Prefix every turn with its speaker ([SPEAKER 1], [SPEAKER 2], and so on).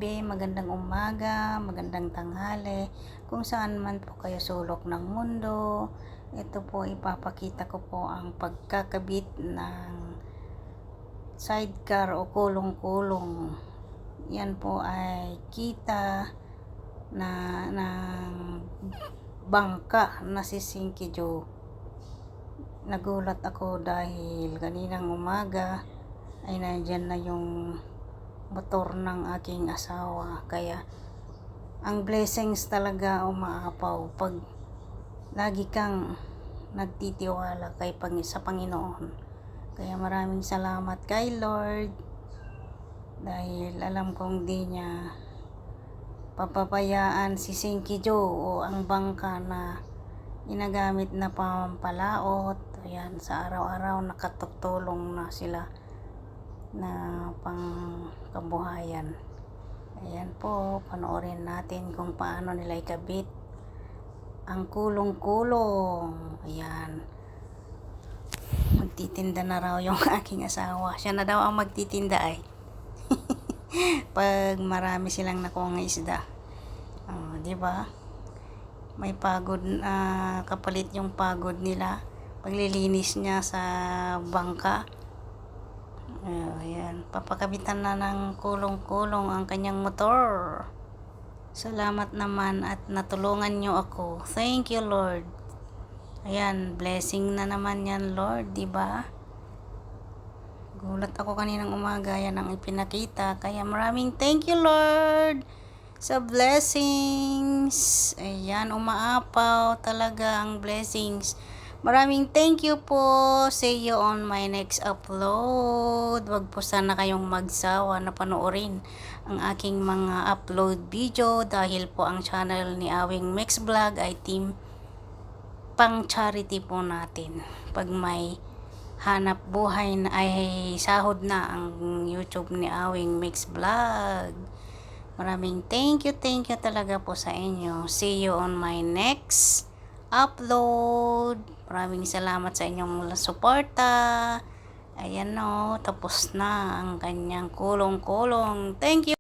[SPEAKER 1] gabi, magandang umaga, magandang tanghali, kung saan man po kayo sulok ng mundo. Ito po, ipapakita ko po ang pagkakabit ng sidecar o kulong-kulong. Yan po ay kita na ng bangka na si Sinky Joe. Nagulat ako dahil kaninang umaga ay nandyan na yung motor ng aking asawa. Kaya ang blessings talaga umaapaw pag lagi kang nagtitiwala sa Panginoon. Kaya maraming salamat kay Lord dahil alam kong di niya papabayaan si Sinky Joe o ang bangka na ginagamit na pampalaot. Ayan, sa araw-araw nakatutulong na sila na pang kabuhayan. Ayan po, panoorin natin kung paano nila ikabit ang kulong-kulong. Ayan, magtitinda na raw yung aking asawa. Siya na daw ang magtitinda ay pag marami silang nakuha ng isda. Di ba? May pagod na kapalit yung pagod nila paglilinis niya sa bangka. Ayan, papakabitan na ng kulong-kulong ang kanyang motor. Salamat naman at natulungan nyo ako. Thank you, Lord. Ayan, blessing na naman yan, Lord, di ba? Gulat ako kaninang umaga, yan ang ipinakita. Kaya maraming thank you, Lord, sa blessings. Ayan, umaapaw talaga ang blessings. Maraming thank you po. See you on my next upload. Wag po sana kayong magsawa na panoorin ang aking mga upload video dahil po ang channel ni Awing Mix Vlog ay team pang charity po natin. Pag may hanap buhay na ay sahod na ang YouTube ni Awing Mix Vlog. Maraming thank you talaga po sa inyo. See you on my next upload. Maraming salamat sa inyong suporta. Ayan o, tapos na ang kanyang kulong-kulong. Thank you.